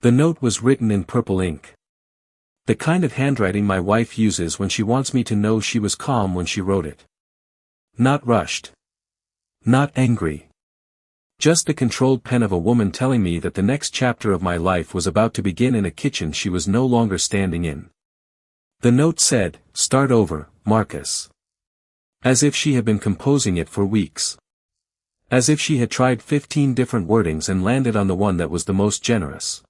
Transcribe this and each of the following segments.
The note was written in purple ink. The kind of handwriting my wife uses when she wants me to know she was calm when she wrote it. Not rushed. Not angry. Just the controlled pen of a woman telling me that the next chapter of my life was about to begin in a kitchen she was no longer standing in. The note said, "Start over, Marcus." As if she had been composing it for weeks. As if she had tried 15 different wordings and landed on the one that was the most generous.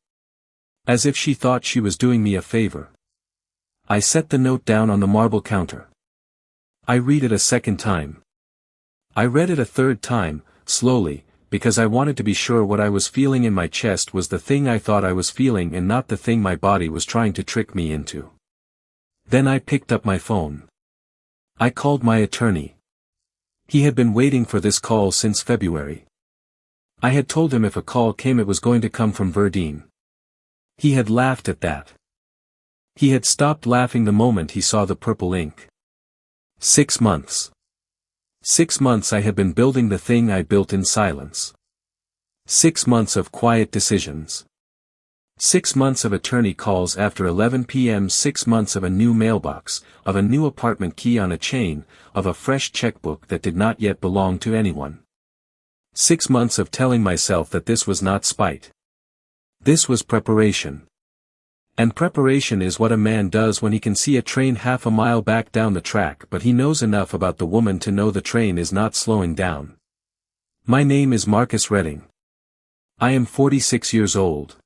As if she thought she was doing me a favor. I set the note down on the marble counter. I read it a second time. I read it a third time, slowly, because I wanted to be sure what I was feeling in my chest was the thing I thought I was feeling and not the thing my body was trying to trick me into. Then I picked up my phone. I called my attorney. He had been waiting for this call since February. I had told him if a call came it was going to come from Verdine. He had laughed at that. He had stopped laughing the moment he saw the purple ink. 6 months. 6 months I had been building the thing I built in silence. 6 months of quiet decisions. 6 months of attorney calls after 11 p.m. 6 months of a new mailbox, of a new apartment key on a chain, of a fresh checkbook that did not yet belong to anyone. 6 months of telling myself that this was not spite. This was preparation. And preparation is what a man does when he can see a train half a mile back down the track but he knows enough about the woman to know the train is not slowing down. My name is Marcus Redding. I am 46 years old.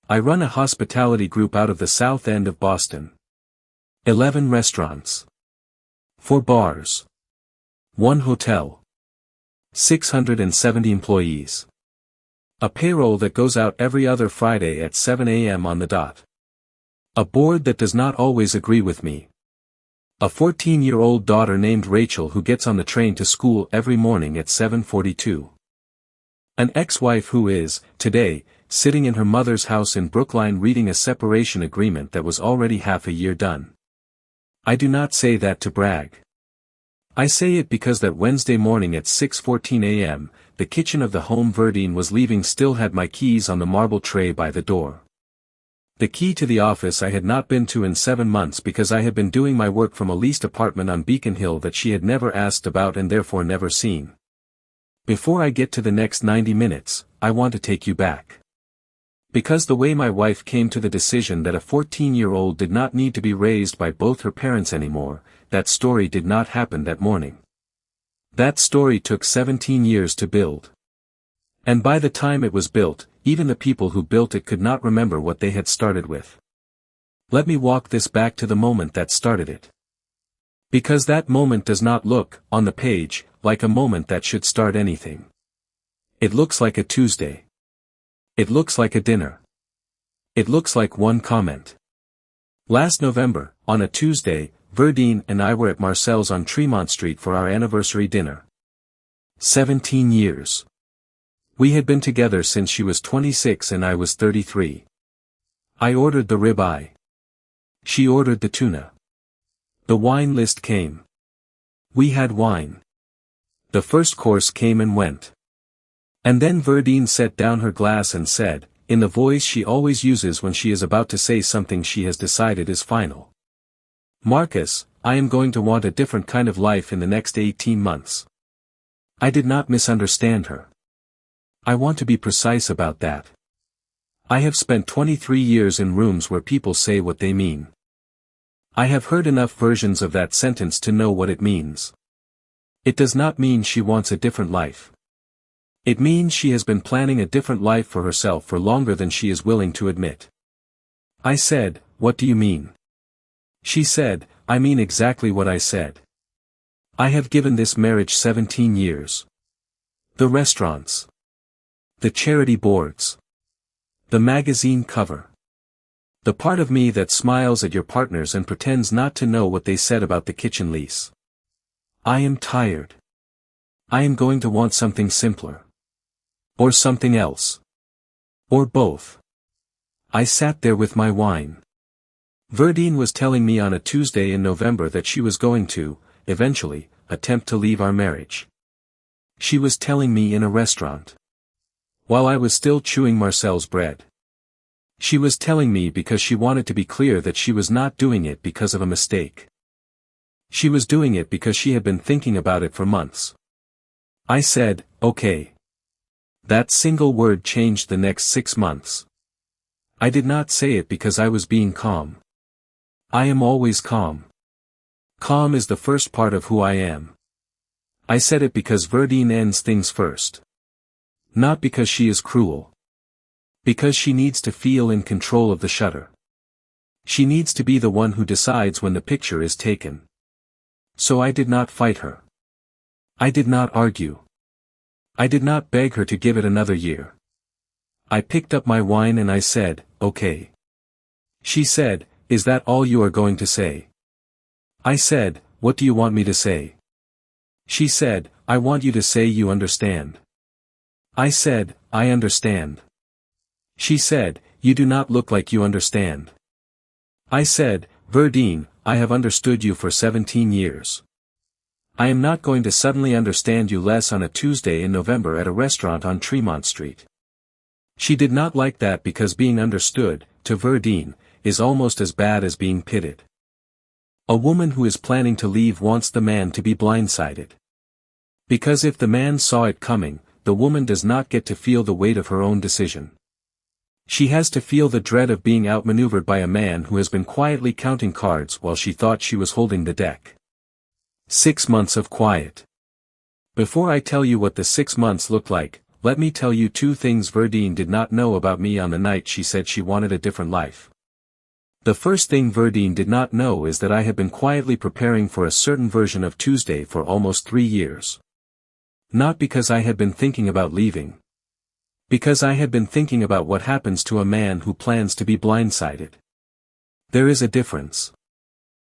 I run a hospitality group out of the South End of Boston. 11 restaurants. 4 bars. 1 hotel. 670 employees. A payroll that goes out every other Friday at 7 a.m. on the dot. A board that does not always agree with me. A 14-year-old daughter named Rachel who gets on the train to school every morning at 7:42. An ex-wife who is, today, sitting in her mother's house in Brookline reading a separation agreement that was already half a year done. I do not say that to brag. I say it because that Wednesday morning at 6:14 a.m., the kitchen of the home Verdine was leaving still had my keys on the marble tray by the door. The key to the office I had not been to in 7 months because I had been doing my work from a leased apartment on Beacon Hill that she had never asked about and therefore never seen. Before I get to the next 90 minutes, I want to take you back. Because the way my wife came to the decision that a 14-year-old did not need to be raised by both her parents anymore, that story did not happen that morning. That story took 17 years to build. And by the time it was built, even the people who built it could not remember what they had started with. Let me walk this back to the moment that started it. Because that moment does not look, on the page, like a moment that should start anything. It looks like a Tuesday. It looks like a dinner. It looks like one comment. Last November, on a Tuesday, Verdine and I were at Marcel's on Tremont Street for our anniversary dinner. 17 years. We had been together since she was 26 and I was 33. I ordered the ribeye. She ordered the tuna. The wine list came. We had wine. The first course came and went. And then Verdine set down her glass and said, in the voice she always uses when she is about to say something she has decided is final. Marcus, I am going to want a different kind of life in the next 18 months. I did not misunderstand her. I want to be precise about that. I have spent 23 years in rooms where people say what they mean. I have heard enough versions of that sentence to know what it means. It does not mean she wants a different life. It means she has been planning a different life for herself for longer than she is willing to admit. I said, what do you mean? She said, I mean exactly what I said. I have given this marriage 17 years. The restaurants. The charity boards. The magazine cover. The part of me that smiles at your partners and pretends not to know what they said about the kitchen lease. I am tired. I am going to want something simpler. Or something else. Or both. I sat there with my wine. Verdine was telling me on a Tuesday in November that she was going to, eventually, attempt to leave our marriage. She was telling me in a restaurant. While I was still chewing Marcel's bread. She was telling me because she wanted to be clear that she was not doing it because of a mistake. She was doing it because she had been thinking about it for months. I said, okay. That single word changed the next 6 months. I did not say it because I was being calm. I am always calm. Calm is the first part of who I am. I said it because Verdine ends things first. Not because she is cruel. Because she needs to feel in control of the shutter. She needs to be the one who decides when the picture is taken. So I did not fight her. I did not argue. I did not beg her to give it another year. I picked up my wine and I said, okay. She said, is that all you are going to say? I said, what do you want me to say? She said, I want you to say you understand. I said, I understand. She said, you do not look like you understand. I said, Verdine, I have understood you for 17 years. I am not going to suddenly understand you less on a Tuesday in November at a restaurant on Tremont Street. She did not like that because being understood, to Verdine, is almost as bad as being pitied. A woman who is planning to leave wants the man to be blindsided. Because if the man saw it coming, the woman does not get to feel the weight of her own decision. She has to feel the dread of being outmaneuvered by a man who has been quietly counting cards while she thought she was holding the deck. 6 months of quiet. Before I tell you what the 6 months looked like, let me tell you 2 things Verdine did not know about me on the night she said she wanted a different life. The first thing Verdine did not know is that I had been quietly preparing for a certain version of Tuesday for almost 3 years. Not because I had been thinking about leaving. Because I had been thinking about what happens to a man who plans to be blindsided. There is a difference.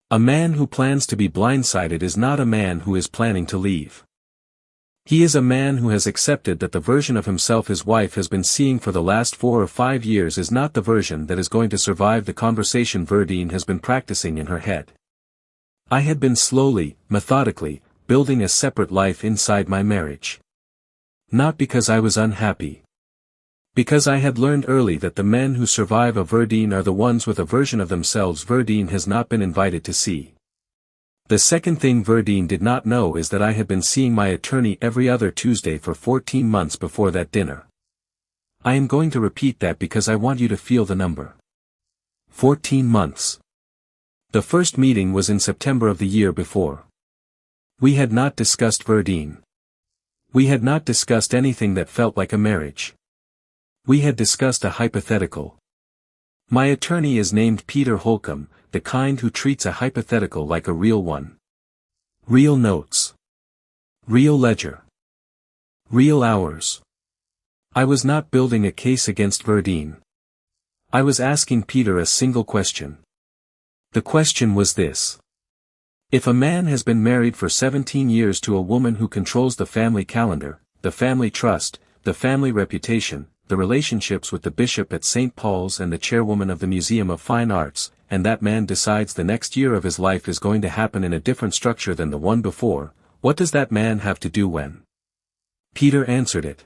A man who plans to be blindsided is not a man who is planning to leave. He is a man who has accepted that the version of himself his wife has been seeing for the last 4 or 5 years is not the version that is going to survive the conversation Verdine has been practicing in her head. I had been slowly, methodically, building a separate life inside my marriage. Not because I was unhappy. Because I had learned early that the men who survive a Verdine are the ones with a version of themselves Verdine has not been invited to see. The second thing Verdine did not know is that I had been seeing my attorney every other Tuesday for 14 months before that dinner. I am going to repeat that because I want you to feel the number. 14 months. The first meeting was in September of the year before. We had not discussed Verdine. We had not discussed anything that felt like a marriage. We had discussed a hypothetical. My attorney is named Peter Holcomb, the kind who treats a hypothetical like a real one. Real notes. Real ledger. Real hours. I was not building a case against Verdine. I was asking Peter a single question. The question was this. If a man has been married for 17 years to a woman who controls the family calendar, the family trust, the family reputation, the relationships with the bishop at St. Paul's and the chairwoman of the Museum of Fine Arts, and that man decides the next year of his life is going to happen in a different structure than the one before, what does that man have to do when? Peter answered it.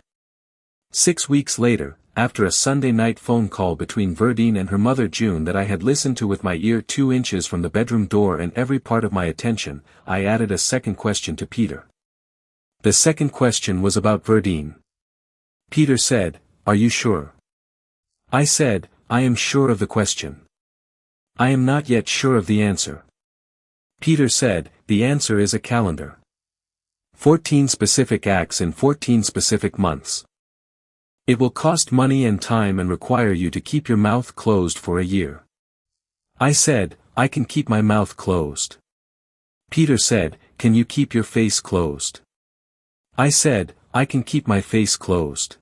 6 weeks later, after a Sunday night phone call between Verdine and her mother June that I had listened to with my ear 2 inches from the bedroom door and every part of my attention, I added a second question to Peter. The second question was about Verdine. Peter said, "Are you sure?" I said, "I am sure of the question. I am not yet sure of the answer." Peter said, "The answer is a calendar. 14 specific acts in 14 specific months. It will cost money and time and require you to keep your mouth closed for a year." I said, "I can keep my mouth closed." Peter said, "Can you keep your face closed?" I said, "I can keep my face closed."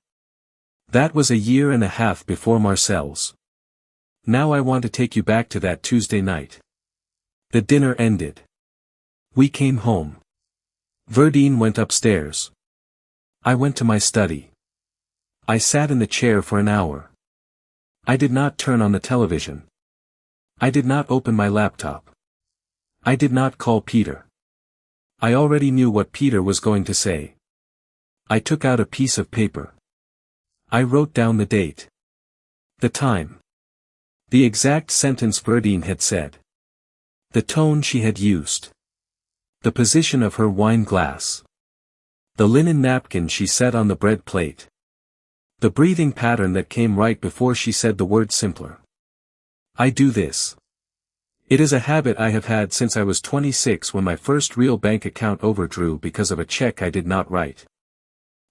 That was a year and a half before Marcel's. Now I want to take you back to that Tuesday night. The dinner ended. We came home. Verdine went upstairs. I went to my study. I sat in the chair for an hour. I did not turn on the television. I did not open my laptop. I did not call Peter. I already knew what Peter was going to say. I took out a piece of paper. I wrote down the date. The time. The exact sentence Verdine had said. The tone she had used. The position of her wine glass. The linen napkin she set on the bread plate. The breathing pattern that came right before she said the word simpler. I do this. It is a habit I have had since I was 26 when my first real bank account overdrew because of a check I did not write.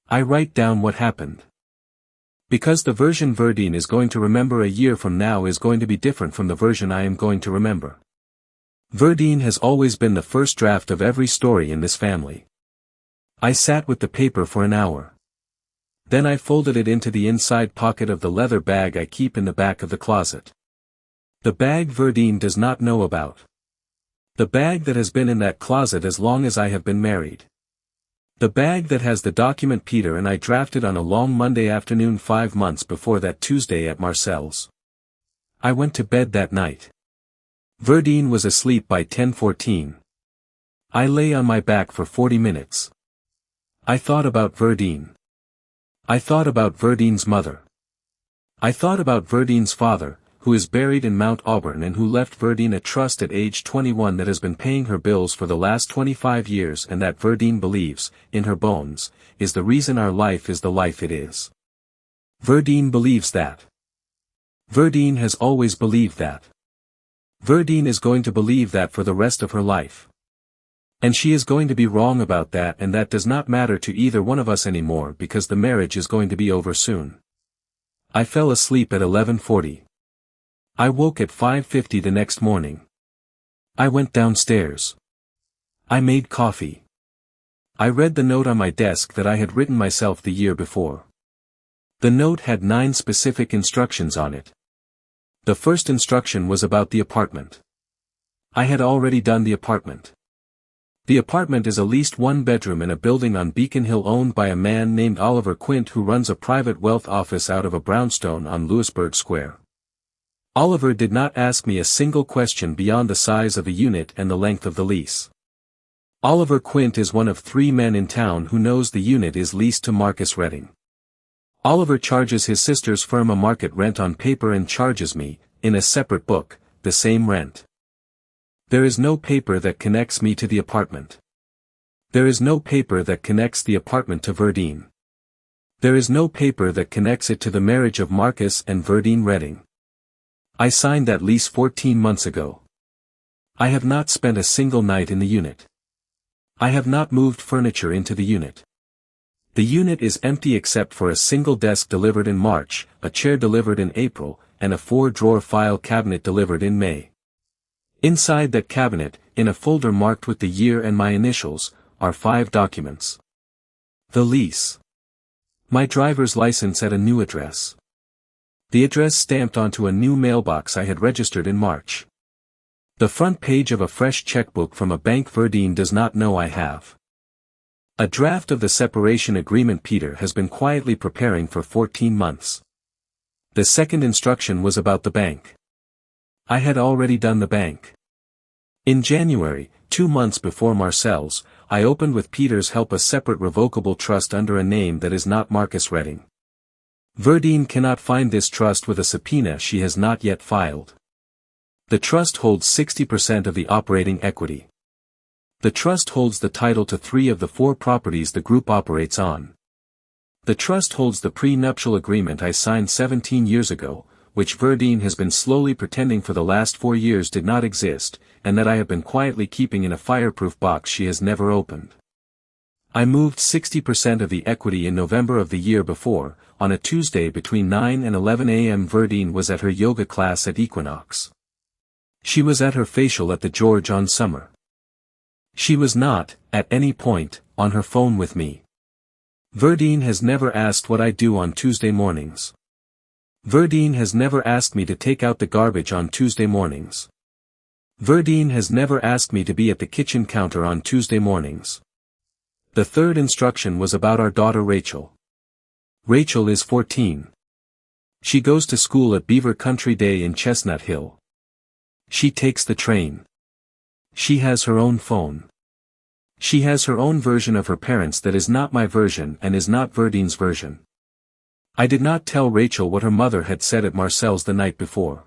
I write down what happened. Because the version Verdine is going to remember a year from now is going to be different from the version I am going to remember. Verdine has always been the first draft of every story in this family. I sat with the paper for an hour. Then I folded it into the inside pocket of the leather bag I keep in the back of the closet. The bag Verdine does not know about. The bag that has been in that closet as long as I have been married. The bag that has the document Peter and I drafted on a long Monday afternoon 5 months before that Tuesday at Marcel's. I went to bed that night. Verdine was asleep by 10:14. I lay on my back for 40 minutes. I thought about Verdine. I thought about Verdine's mother. I thought about Verdine's father, who is buried in Mount Auburn and who left Verdine a trust at age 21 that has been paying her bills for the last 25 years and that Verdine believes, in her bones, is the reason our life is the life it is. Verdine believes that. Verdine has always believed that. Verdine is going to believe that for the rest of her life. And she is going to be wrong about that, and that does not matter to either one of us anymore because the marriage is going to be over soon. I fell asleep at 11:40. I woke at 5:50 the next morning. I went downstairs. I made coffee. I read the note on my desk that I had written myself the year before. The note had 9 specific instructions on it. The first instruction was about the apartment. I had already done the apartment. The apartment is a leased 1-bedroom in a building on Beacon Hill owned by a man named Oliver Quint who runs a private wealth office out of a brownstone on Louisburg Square. Oliver did not ask me a single question beyond the size of the unit and the length of the lease. Oliver Quint is one of 3 men in town who knows the unit is leased to Marcus Redding. Oliver charges his sister's firm a market rent on paper and charges me, in a separate book, the same rent. There is no paper that connects me to the apartment. There is no paper that connects the apartment to Verdine. There is no paper that connects it to the marriage of Marcus and Verdine Redding. I signed that lease 14 months ago. I have not spent a single night in the unit. I have not moved furniture into the unit. The unit is empty except for a single desk delivered in March, a chair delivered in April, and a 4-drawer file cabinet delivered in May. Inside that cabinet, in a folder marked with the year and my initials, are 5 documents. The lease. My driver's license at a new address. The address stamped onto a new mailbox I had registered in March. The front page of a fresh checkbook from a bank Verdine does not know I have. A draft of the separation agreement Peter has been quietly preparing for 14 months. The second instruction was about the bank. I had already done the bank. In January, 2 months before Marcel's, I opened with Peter's help a separate revocable trust under a name that is not Marcus Redding. Verdine cannot find this trust with a subpoena she has not yet filed. The trust holds 60% of the operating equity. The trust holds the title to 3 of the 4 properties the group operates on. The trust holds the pre-nuptial agreement I signed 17 years ago, which Verdine has been slowly pretending for the last 4 years did not exist, and that I have been quietly keeping in a fireproof box she has never opened. I moved 60% of the equity in November of the year before. On a Tuesday between 9 and 11 a.m. Verdine was at her yoga class at Equinox. She was at her facial at the George on Summer. She was not, at any point, on her phone with me. Verdine has never asked what I do on Tuesday mornings. Verdine has never asked me to take out the garbage on Tuesday mornings. Verdine has never asked me to be at the kitchen counter on Tuesday mornings. The third instruction was about our daughter Rachel. Rachel is 14. She goes to school at Beaver Country Day in Chestnut Hill. She takes the train. She has her own phone. She has her own version of her parents that is not my version and is not Verdine's version. I did not tell Rachel what her mother had said at Marcel's the night before.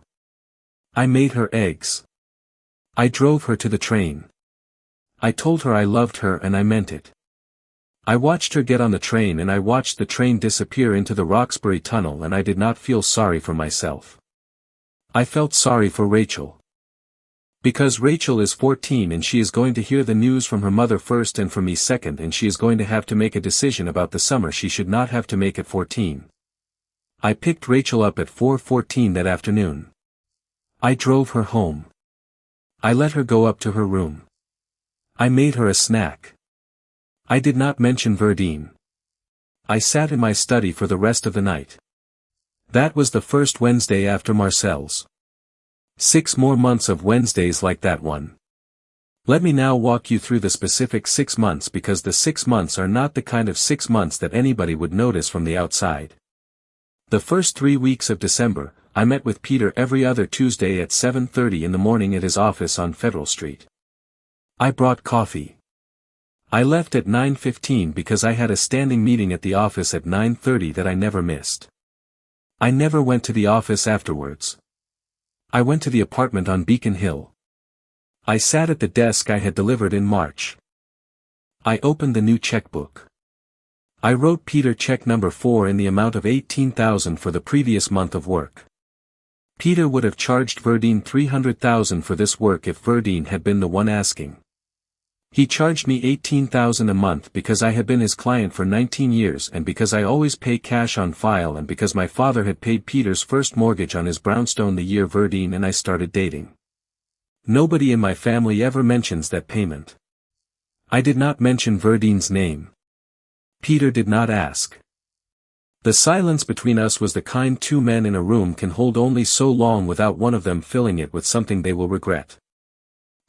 I made her eggs. I drove her to the train. I told her I loved her and I meant it. I watched her get on the train and I watched the train disappear into the Roxbury Tunnel and I did not feel sorry for myself. I felt sorry for Rachel. Because Rachel is 14 and she is going to hear the news from her mother first and from me second, and she is going to have to make a decision about the summer she should not have to make at 14. I picked Rachel up at 4:14 that afternoon. I drove her home. I let her go up to her room. I made her a snack. I did not mention Verdine. I sat in my study for the rest of the night. That was the first Wednesday after Marcel's. 6 more months of Wednesdays like that one. Let me now walk you through the specific 6 months, because the 6 months are not the kind of 6 months that anybody would notice from the outside. The first 3 weeks of December, I met with Peter every other Tuesday at 7:30 in the morning at his office on Federal Street. I brought coffee. I left at 9:15 because I had a standing meeting at the office at 9:30 that I never missed. I never went to the office afterwards. I went to the apartment on Beacon Hill. I sat at the desk I had delivered in March. I opened the new checkbook. I wrote Peter check number 4 in the amount of 18,000 for the previous month of work. Peter would have charged Verdine 300,000 for this work if Verdine had been the one asking. He charged me 18,000 a month because I had been his client for 19 years and because I always pay cash on file and because my father had paid Peter's first mortgage on his brownstone the year Verdine and I started dating. Nobody in my family ever mentions that payment. I did not mention Verdine's name. Peter did not ask. The silence between us was the kind two men in a room can hold only so long without one of them filling it with something they will regret.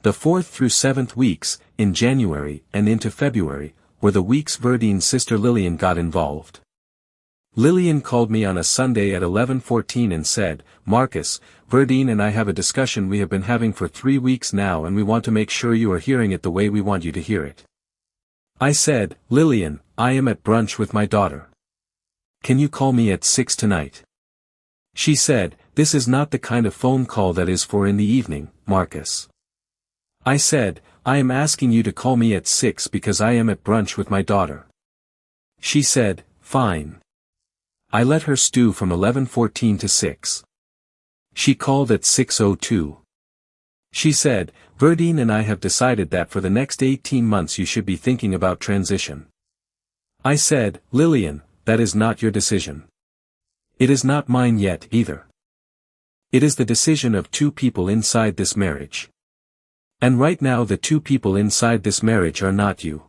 The 4th through 7th weeks, in January and into February, were the weeks Verdine's sister Lillian got involved. Lillian called me on a Sunday at 11:14 and said, "Marcus, Verdine and I have a discussion we have been having for 3 weeks now and we want to make sure you are hearing it the way we want you to hear it." I said, "Lillian, I am at brunch with my daughter. Can you call me at 6 tonight?" She said, "This is not the kind of phone call that is for in the evening, Marcus." I said, "I am asking you to call me at 6 because I am at brunch with my daughter." She said, "Fine." I let her stew from 11:14 to 6. She called at 6:02. She said, "Verdine and I have decided that for the next 18 months you should be thinking about transition." I said, "Lillian, that is not your decision. It is not mine yet either. It is the decision of 2 people inside this marriage. And right now the 2 people inside this marriage are not you."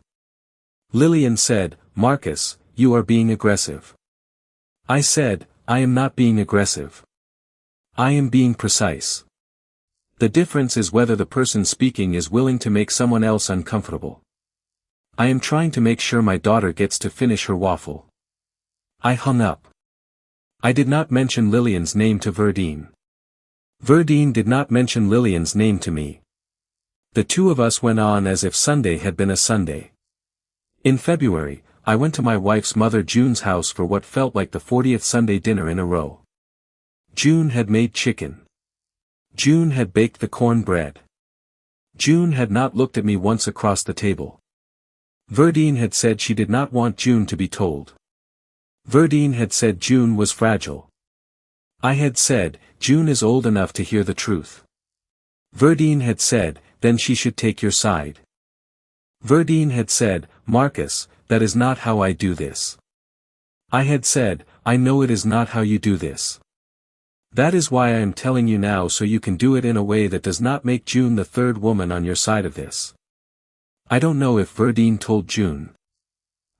Lillian said, "Marcus, you are being aggressive." I said, "I am not being aggressive. I am being precise. The difference is whether the person speaking is willing to make someone else uncomfortable. I am trying to make sure my daughter gets to finish her waffle." I hung up. I did not mention Lillian's name to Verdine. Verdine did not mention Lillian's name to me. The 2 of us went on as if Sunday had been a Sunday. In February, I went to my wife's mother June's house for what felt like the 40th Sunday dinner in a row. June had made chicken. June had baked the cornbread. June had not looked at me once across the table. Verdine had said she did not want June to be told. Verdine had said June was fragile. I had said, June is old enough to hear the truth. Verdine had said, then she should take your side. Verdine had said, Marcus, that is not how I do this. I had said, I know it is not how you do this. That is why I am telling you now so you can do it in a way that does not make June the third woman on your side of this. I don't know if Verdine told June.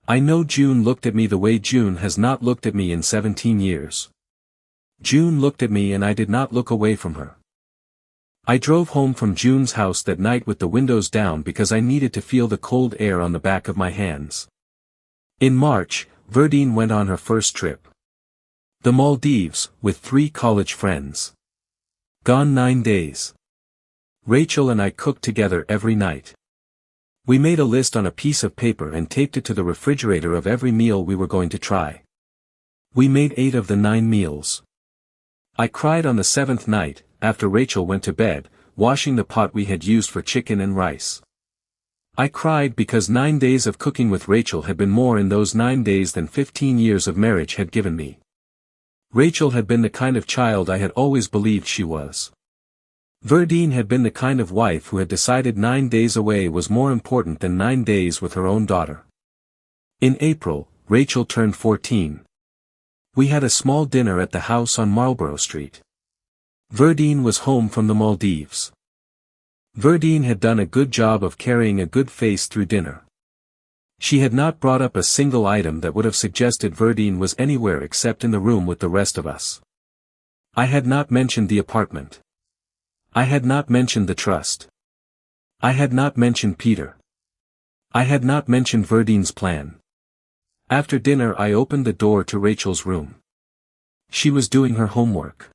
I know June looked at me the way June has not looked at me in 17 years. June looked at me and I did not look away from her. I drove home from June's house that night with the windows down because I needed to feel the cold air on the back of my hands. In March, Verdine went on her first trip. The Maldives, with 3 college friends. Gone 9 days. Rachel and I cooked together every night. We made a list on a piece of paper and taped it to the refrigerator of every meal we were going to try. We made 8 of the 9 meals. I cried on the 7th night, after Rachel went to bed, washing the pot we had used for chicken and rice. I cried because 9 days of cooking with Rachel had been more in those 9 days than 15 years of marriage had given me. Rachel had been the kind of child I had always believed she was. Verdine had been the kind of wife who had decided 9 days away was more important than 9 days with her own daughter. In April, Rachel turned 14. We had a small dinner at the house on Marlborough Street. Verdine was home from the Maldives. Verdine had done a good job of carrying a good face through dinner. She had not brought up a single item that would have suggested Verdine was anywhere except in the room with the rest of us. I had not mentioned the apartment. I had not mentioned the trust. I had not mentioned Peter. I had not mentioned Verdine's plan. After dinner I opened the door to Rachel's room. She was doing her homework.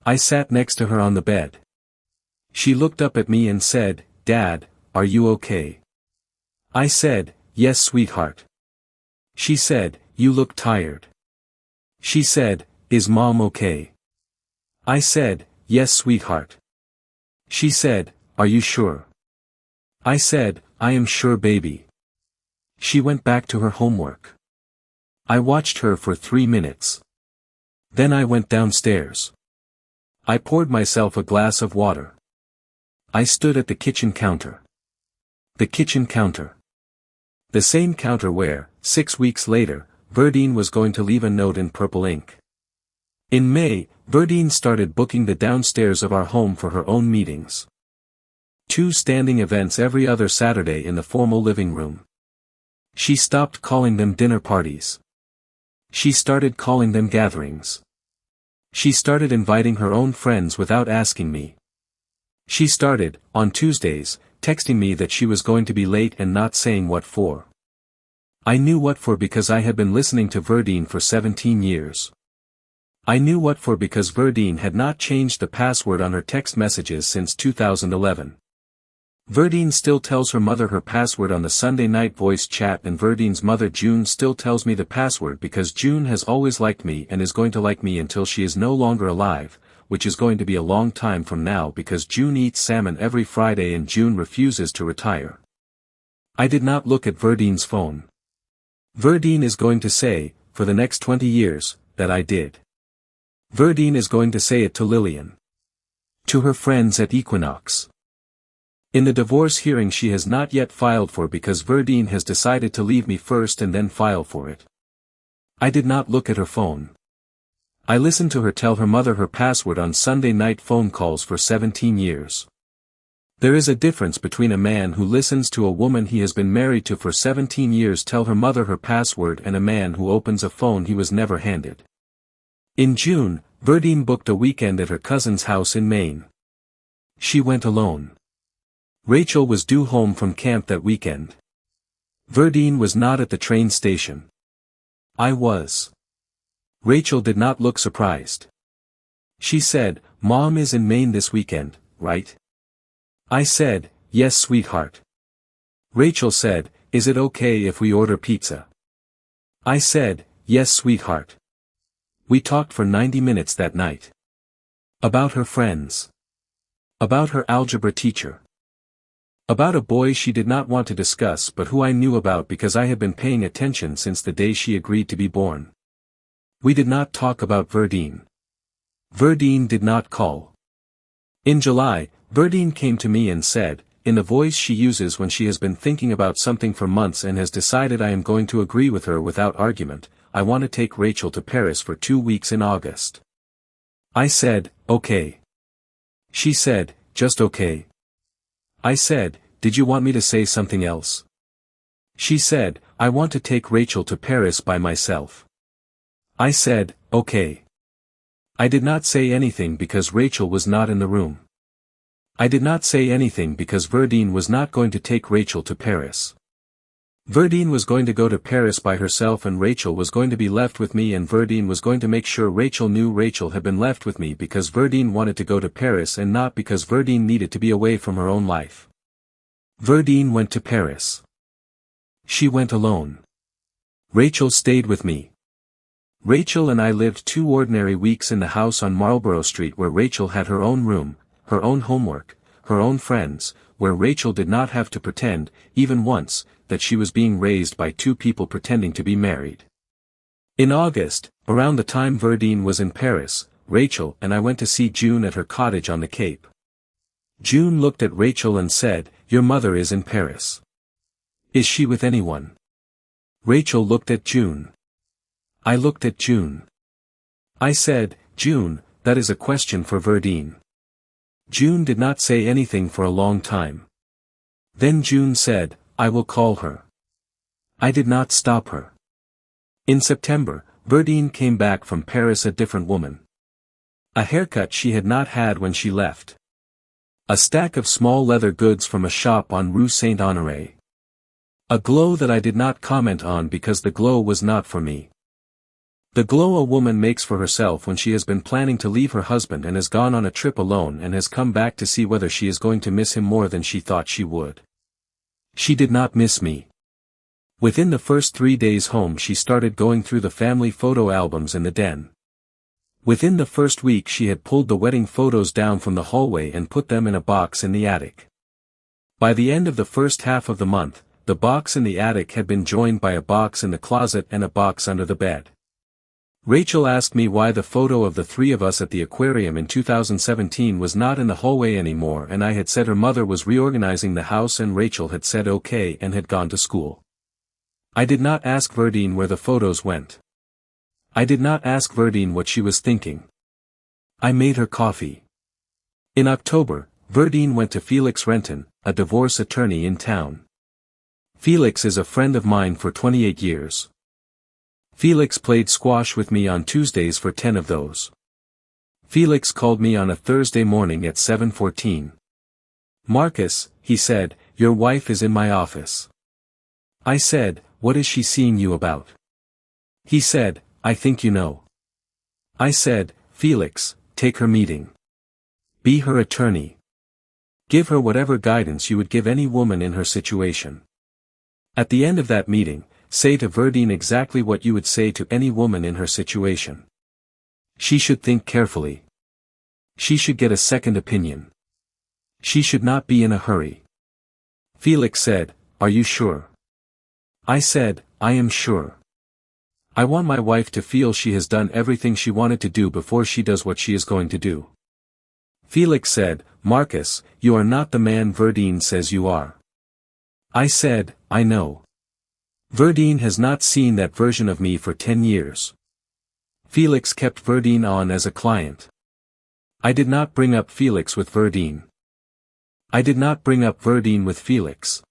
I sat next to her on the bed. She looked up at me and said, "Dad, are you okay?" I said, "Yes, sweetheart." She said, "You look tired." She said, "Is Mom okay?" I said, "Yes, sweetheart." She said, "Are you sure?" I said, "I am sure, baby." She went back to her homework. I watched her for 3 minutes. Then I went downstairs. I poured myself a glass of water. I stood at the kitchen counter. The kitchen counter. The same counter where, 6 weeks later, Verdine was going to leave a note in purple ink. In May, Verdine started booking the downstairs of our home for her own meetings. 2 standing events every other Saturday in the formal living room. She stopped calling them dinner parties. She started calling them gatherings. She started inviting her own friends without asking me. She started, on Tuesdays, texting me that she was going to be late and not saying what for. I knew what for because I had been listening to Verdine for 17 years. I knew what for because Verdine had not changed the password on her text messages since 2011. Verdine still tells her mother her password on the Sunday night voice chat, and Verdine's mother June still tells me the password because June has always liked me and is going to like me until she is no longer alive, which is going to be a long time from now because June eats salmon every Friday and June refuses to retire. I did not look at Verdine's phone. Verdine is going to say, for the next 20 years, that I did. Verdine is going to say it to Lillian. To her friends at Equinox. In the divorce hearing she has not yet filed for because Verdine has decided to leave me first and then file for it. I did not look at her phone. I listened to her tell her mother her password on Sunday night phone calls for 17 years. There is a difference between a man who listens to a woman he has been married to for 17 years tell her mother her password and a man who opens a phone he was never handed. In June, Verdine booked a weekend at her cousin's house in Maine. She went alone. Rachel was due home from camp that weekend. Verdine was not at the train station. I was. Rachel did not look surprised. She said, "Mom is in Maine this weekend, right?" I said, "Yes, sweetheart." Rachel said, "Is it okay if we order pizza?" I said, "Yes, sweetheart." We talked for 90 minutes that night. About her friends. About her algebra teacher. About a boy she did not want to discuss but who I knew about because I had been paying attention since the day she agreed to be born. We did not talk about Verdine. Verdine did not call. In July, Verdine came to me and said, in the voice she uses when she has been thinking about something for months and has decided I am going to agree with her without argument, "I want to take Rachel to Paris for 2 weeks in August." I said, "Okay." She said, "Just okay." I said, "Did you want me to say something else?" She said, "I want to take Rachel to Paris by myself." I said, "Okay." I did not say anything because Rachel was not in the room. I did not say anything because Verdine was not going to take Rachel to Paris. Verdine was going to go to Paris by herself and Rachel was going to be left with me, and Verdine was going to make sure Rachel knew Rachel had been left with me because Verdine wanted to go to Paris and not because Verdine needed to be away from her own life. Verdine went to Paris. She went alone. Rachel stayed with me. Rachel and I lived 2 ordinary weeks in the house on Marlborough Street where Rachel had her own room, her own homework, her own friends, where Rachel did not have to pretend, even once, that she was being raised by 2 people pretending to be married. In August, around the time Verdine was in Paris, Rachel and I went to see June at her cottage on the Cape. June looked at Rachel and said, "Your mother is in Paris. Is she with anyone?" Rachel looked at June. I looked at June. I said, "June, that is a question for Verdine." June did not say anything for a long time. Then June said, "I will call her." I did not stop her. In September, Verdine came back from Paris a different woman. A haircut she had not had when she left. A stack of small leather goods from a shop on Rue Saint-Honoré. A glow that I did not comment on because the glow was not for me. The glow a woman makes for herself when she has been planning to leave her husband and has gone on a trip alone and has come back to see whether she is going to miss him more than she thought she would. She did not miss me. Within the first 3 days home she started going through the family photo albums in the den. Within the first week she had pulled the wedding photos down from the hallway and put them in a box in the attic. By the end of the first half of the month, the box in the attic had been joined by a box in the closet and a box under the bed. Rachel asked me why the photo of the 3 of us at the aquarium in 2017 was not in the hallway anymore, and I had said her mother was reorganizing the house and Rachel had said okay and had gone to school. I did not ask Verdine where the photos went. I did not ask Verdine what she was thinking. I made her coffee. In October, Verdine went to Felix Renton, a divorce attorney in town. Felix is a friend of mine for 28 years. Felix played squash with me on Tuesdays for 10 of those. Felix called me on a Thursday morning at 7:14. "Marcus," he said, "your wife is in my office." I said, "What is she seeing you about?" He said, "I think you know." I said, "Felix, take her meeting. Be her attorney. Give her whatever guidance you would give any woman in her situation. At the end of that meeting, say to Verdine exactly what you would say to any woman in her situation. She should think carefully. She should get a second opinion. She should not be in a hurry." Felix said, "Are you sure?" I said, "I am sure. I want my wife to feel she has done everything she wanted to do before she does what she is going to do." Felix said, "Marcus, you are not the man Verdine says you are." I said, "I know. Verdine has not seen that version of me for 10 years. Felix kept Verdine on as a client. I did not bring up Felix with Verdine. I did not bring up Verdine with Felix.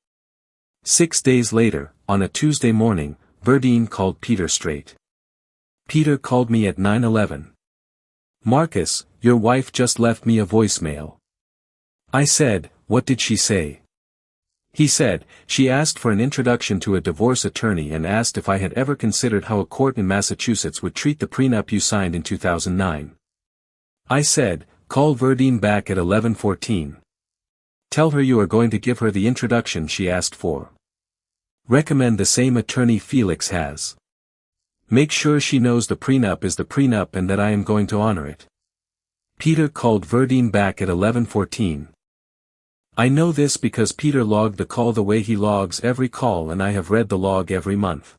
6 days later, on a Tuesday morning, Verdine called Peter straight. Peter called me at 9:11. "Marcus, your wife just left me a voicemail." I said, "What did she say?" He said, "She asked for an introduction to a divorce attorney and asked if I had ever considered how a court in Massachusetts would treat the prenup you signed in 2009. I said, "Call Verdine back at 11:14. Tell her you are going to give her the introduction she asked for. Recommend the same attorney Felix has. Make sure she knows the prenup is the prenup and that I am going to honor it." Peter called Verdine back at 11:14. I know this because Peter logged the call the way he logs every call and I have read the log every month.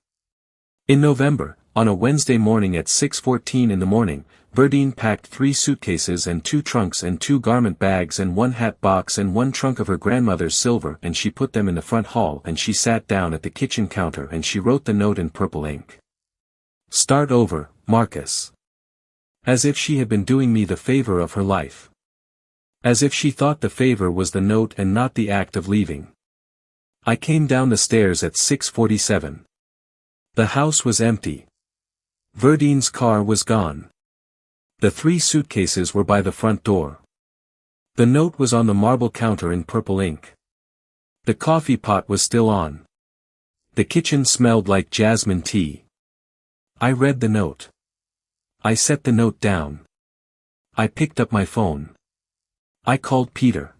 In November, on a Wednesday morning at 6:14 in the morning, Verdine packed 3 suitcases and 2 trunks and 2 garment bags and 1 hat box and 1 trunk of her grandmother's silver and she put them in the front hall and she sat down at the kitchen counter and she wrote the note in purple ink. "Start over, Marcus." As if she had been doing me the favor of her life. As if she thought the favor was the note and not the act of leaving. I came down the stairs at 6:47. The house was empty. Verdine's car was gone. The 3 suitcases were by the front door. The note was on the marble counter in purple ink. The coffee pot was still on. The kitchen smelled like jasmine tea. I read the note. I set the note down. I picked up my phone. I called Peter.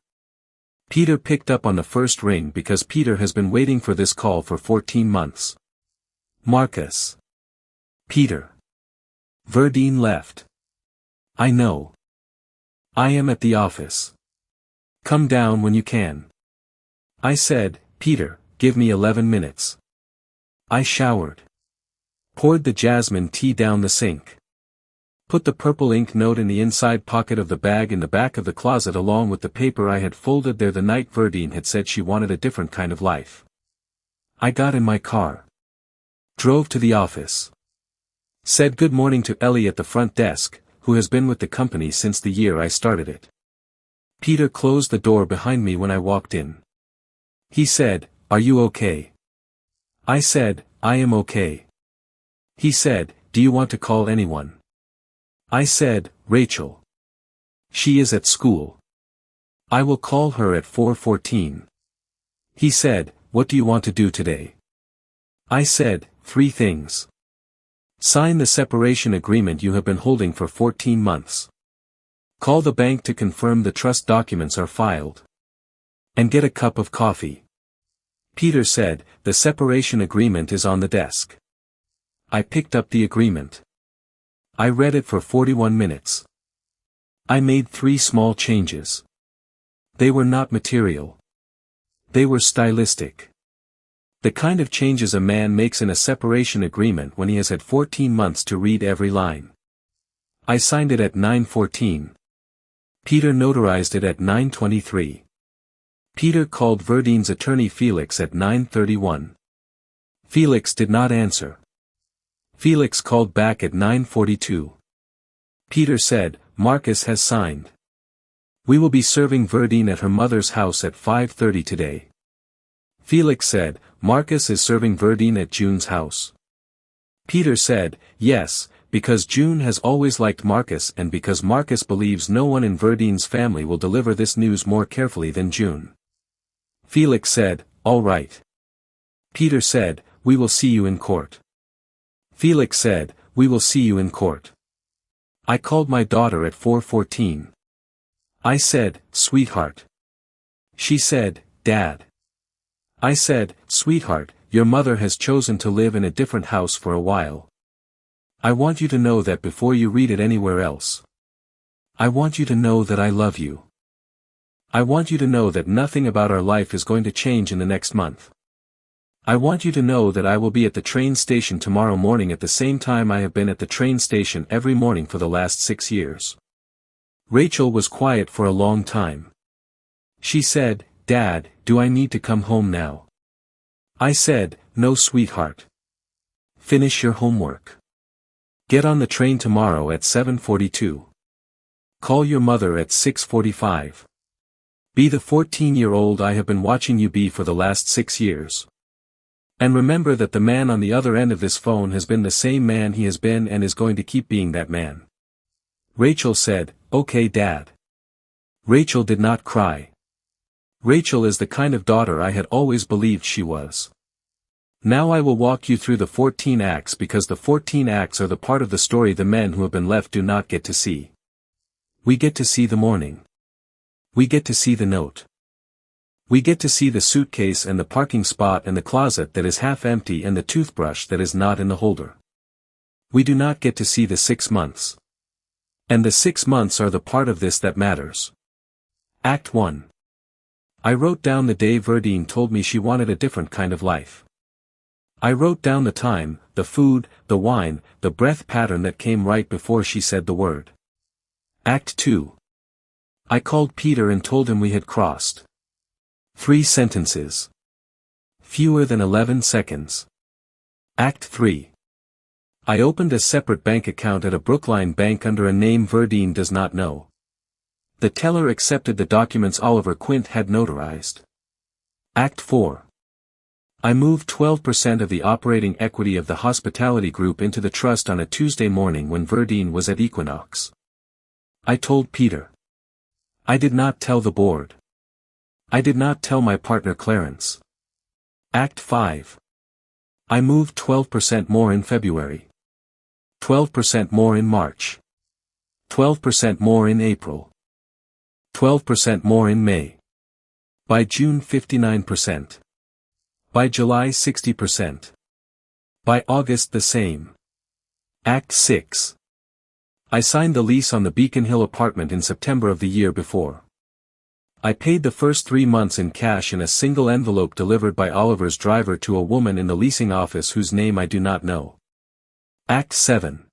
Peter picked up on the first ring because Peter has been waiting for this call for 14 months. "Marcus." "Peter." Verdine left. I know. I am at the office. Come down when you can. I said, Peter, give me 11 minutes. I showered. Poured the jasmine tea down the sink. Put the purple ink note in the inside pocket of the bag in the back of the closet along with the paper I had folded there the night Verdine had said she wanted a different kind of life. I got in my car. Drove to the office. Said good morning to Ellie at the front desk, who has been with the company since the year I started it. Peter closed the door behind me when I walked in. He said, "Are you okay?" I said, "I am okay." He said, "Do you want to call anyone?" I said, "Rachel. She is at school. I will call her at 4:14. He said, "What do you want to do today?" I said, 3 things. Sign the separation agreement you have been holding for 14 months. Call the bank to confirm the trust documents are filed. And get a cup of coffee. Peter said, "The separation agreement is on the desk." I picked up the agreement. I read it for 41 minutes. I made 3 small changes. They were not material. They were stylistic. The kind of changes a man makes in a separation agreement when he has had 14 months to read every line. I signed it at 9:14. Peter notarized it at 9:23. Peter called Verdine's attorney Felix at 9:31. Felix did not answer. Felix called back at 9:42. Peter said, "Marcus has signed. We will be serving Verdine at her mother's house at 5:30 today." Felix said, "Marcus is serving Verdine at June's house." Peter said, "Yes, because June has always liked Marcus and because Marcus believes no one in Verdine's family will deliver this news more carefully than June." Felix said, "All right." Peter said, "We will see you in court." Felix said, "We will see you in court." I called my daughter at 4:14. I said, "Sweetheart." She said, "Dad." I said, "Sweetheart, your mother has chosen to live in a different house for a while. I want you to know that before you read it anywhere else. I want you to know that I love you. I want you to know that nothing about our life is going to change in the next month. I want you to know that I will be at the train station tomorrow morning at the same time I have been at the train station every morning for the last 6 years." Rachel was quiet for a long time. She said, "Dad, do I need to come home now?" I said, "No, sweetheart. Finish your homework. Get on the train tomorrow at 7:42. Call your mother at 6:45. Be the 14-year-old I have been watching you be for the last 6 years. And remember that the man on the other end of this phone has been the same man he has been and is going to keep being that man." Rachel said, "Okay, Dad." Rachel did not cry. Rachel is the kind of daughter I had always believed she was. Now I will walk you through the 14 acts because the 14 acts are the part of the story the men who have been left do not get to see. We get to see the morning. We get to see the note. We get to see the suitcase and the parking spot and the closet that is half empty and the toothbrush that is not in the holder. We do not get to see the 6 months. And the 6 months are the part of this that matters. Act 1. I wrote down the day Verdine told me she wanted a different kind of life. I wrote down the time, the food, the wine, the breath pattern that came right before she said the word. Act 2. I called Peter and told him we had crossed. 3 sentences. Fewer than 11 seconds. Act 3. I opened a separate bank account at a Brookline bank under a name Verdine does not know. The teller accepted the documents Oliver Quint had notarized. Act 4. I moved 12% of the operating equity of the hospitality group into the trust on a Tuesday morning when Verdine was at Equinox. I told Peter. I did not tell the board. I did not tell my partner Clarence. Act 5. I moved 12% more in February. 12% more in March. 12% more in April. 12% more in May. By June 59%. By July 60%. By August the same. Act 6. I signed the lease on the Beacon Hill apartment in September of the year before. I paid the first 3 months in cash in a single envelope delivered by Oliver's driver to a woman in the leasing office whose name I do not know. Act 7.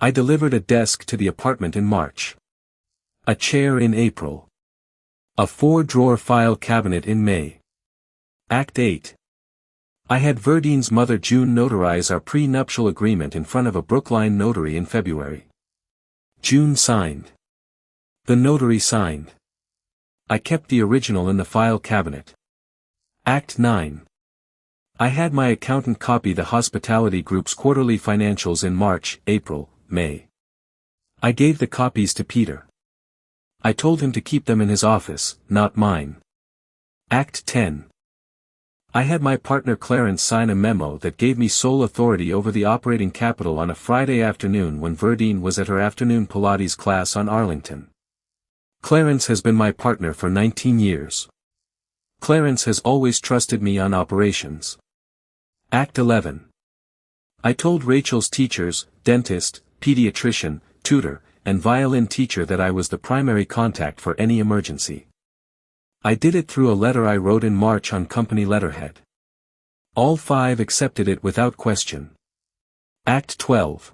I delivered a desk to the apartment in March. A chair in April. A 4-drawer file cabinet in May. Act 8. I had Verdine's mother June notarize our pre-nuptial agreement in front of a Brookline notary in February. June signed. The notary signed. I kept the original in the file cabinet. Act 9. I had my accountant copy the hospitality group's quarterly financials in March, April, May. I gave the copies to Peter. I told him to keep them in his office, not mine. Act 10. I had my partner Clarence sign a memo that gave me sole authority over the operating capital on a Friday afternoon when Verdine was at her afternoon Pilates class on Arlington. Clarence has been my partner for 19 years. Clarence has always trusted me on operations. Act 11. I told Rachel's teachers, dentist, pediatrician, tutor, and violin teacher that I was the primary contact for any emergency. I did it through a letter I wrote in March on company letterhead. All 5 accepted it without question. Act 12.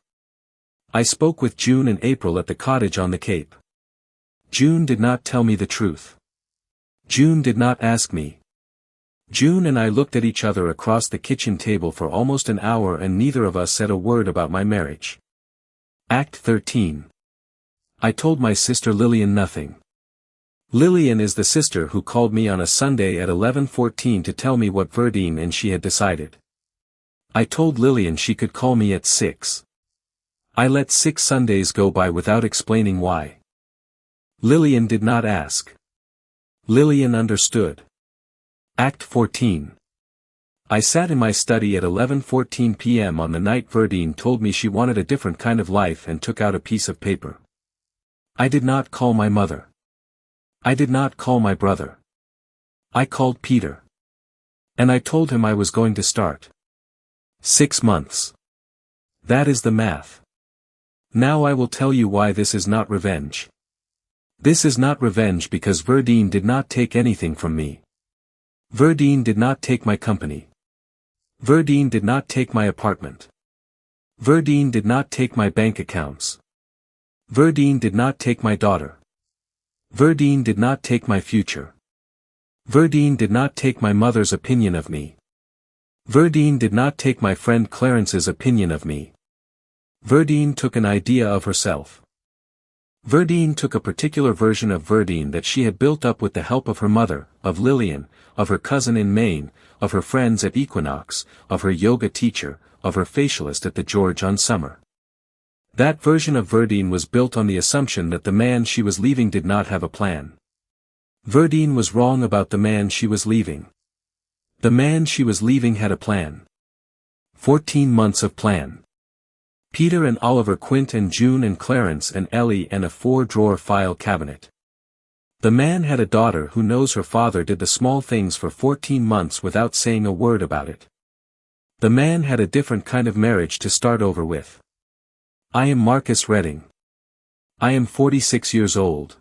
I spoke with June and April at the cottage on the Cape. June did not tell me the truth. June did not ask me. June and I looked at each other across the kitchen table for almost an hour and neither of us said a word about my marriage. Act 13. I told my sister Lillian nothing. Lillian is the sister who called me on a Sunday at 11:14 to tell me what Verdine and she had decided. I told Lillian she could call me at 6. I let 6 Sundays go by without explaining why. Lillian did not ask. Lillian understood. Act 14. I sat in my study at 11:14 p.m. on the night Verdine told me she wanted a different kind of life and took out a piece of paper. I did not call my mother. I did not call my brother. I called Peter. And I told him I was going to start. 6 months. That is the math. Now I will tell you why this is not revenge. This is not revenge because Verdine did not take anything from me. Verdine did not take my company. Verdine did not take my apartment. Verdine did not take my bank accounts. Verdine did not take my daughter. Verdine did not take my future. Verdine did not take my mother's opinion of me. Verdine did not take my friend Clarence's opinion of me. Verdine took an idea of herself. Verdine took a particular version of Verdine that she had built up with the help of her mother, of Lillian, of her cousin in Maine, of her friends at Equinox, of her yoga teacher, of her facialist at the George on Summer. That version of Verdine was built on the assumption that the man she was leaving did not have a plan. Verdine was wrong about the man she was leaving. The man she was leaving had a plan. 14 months of plan. Peter and Oliver Quint and June and Clarence and Ellie and a 4-drawer file cabinet. The man had a daughter who knows her father did the small things for 14 months without saying a word about it. The man had a different kind of marriage to start over with. I am Marcus Redding. I am 46 years old.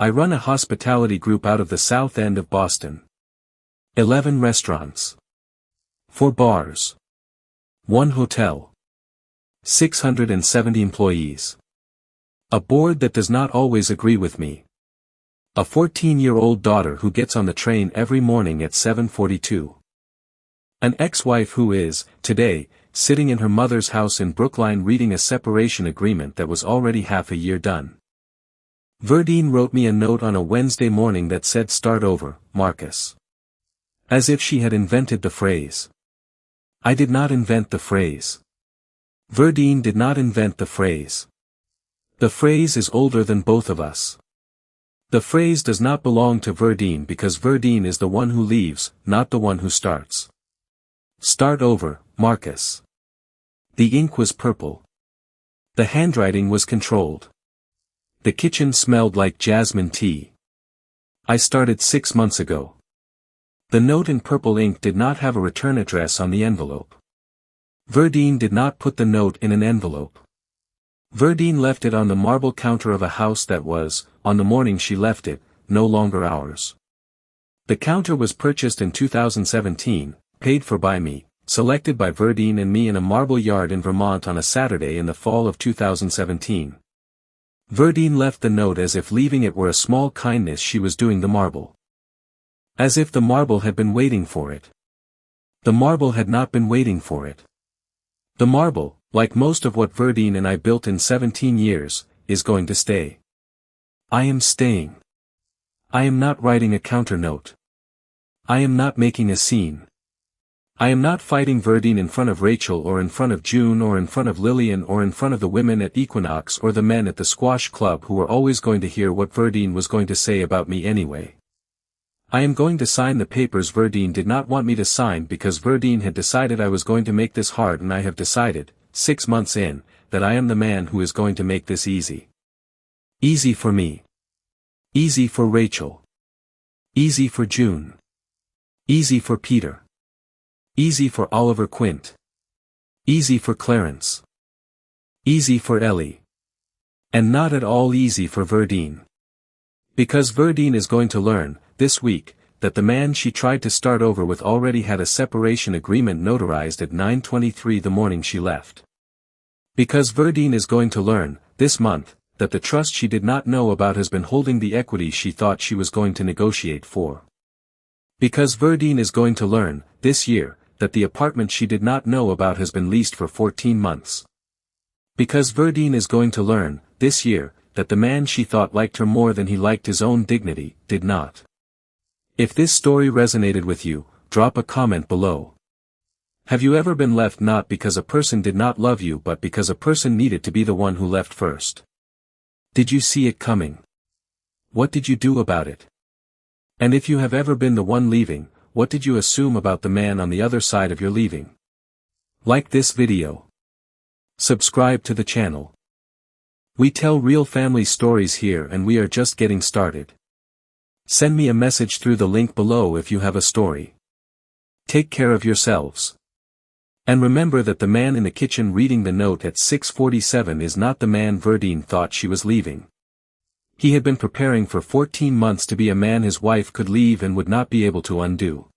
I run a hospitality group out of the South End of Boston. 11 restaurants. 4 bars. 1 hotel. 670 employees. A board that does not always agree with me. A 14-year-old daughter who gets on the train every morning at 7:42. An ex-wife who is, today, sitting in her mother's house in Brookline reading a separation agreement that was already half a year done. Verdine wrote me a note on a Wednesday morning that said "Start over, Marcus." As if she had invented the phrase. I did not invent the phrase. Verdine did not invent the phrase. The phrase is older than both of us. The phrase does not belong to Verdine because Verdine is the one who leaves, not the one who starts. Start over, Marcus. The ink was purple. The handwriting was controlled. The kitchen smelled like jasmine tea. I started 6 months ago. The note in purple ink did not have a return address on the envelope. Verdine did not put the note in an envelope. Verdine left it on the marble counter of a house that was, on the morning she left it, no longer ours. The counter was purchased in 2017, paid for by me, selected by Verdine and me in a marble yard in Vermont on a Saturday in the fall of 2017. Verdine left the note as if leaving it were a small kindness she was doing the marble. As if the marble had been waiting for it. The marble had not been waiting for it. The marble, like most of what Verdine and I built in 17 years, is going to stay. I am staying. I am not writing a counter note. I am not making a scene. I am not fighting Verdine in front of Rachel or in front of June or in front of Lillian or in front of the women at Equinox or the men at the squash club who were always going to hear what Verdine was going to say about me anyway. I am going to sign the papers Verdine did not want me to sign because Verdine had decided I was going to make this hard, and I have decided, 6 months in, that I am the man who is going to make this easy. Easy for me. Easy for Rachel. Easy for June. Easy for Peter. Easy for Oliver Quint. Easy for Clarence. Easy for Ellie. And not at all easy for Verdine. Because Verdine is going to learn, this week, that the man she tried to start over with already had a separation agreement notarized at 9:23 the morning she left. Because Verdine is going to learn, this month, that the trust she did not know about has been holding the equity she thought she was going to negotiate for. Because Verdine is going to learn, this year, that the apartment she did not know about has been leased for 14 months. Because Verdine is going to learn, this year, that the man she thought liked her more than he liked his own dignity, did not. If this story resonated with you, drop a comment below. Have you ever been left not because a person did not love you but because a person needed to be the one who left first? Did you see it coming? What did you do about it? And if you have ever been the one leaving, what did you assume about the man on the other side of your leaving? Like this video. Subscribe to the channel. We tell real family stories here and we are just getting started. Send me a message through the link below if you have a story. Take care of yourselves. And remember that the man in the kitchen reading the note at 6:47 is not the man Verdine thought she was leaving. He had been preparing for 14 months to be a man his wife could leave and would not be able to undo.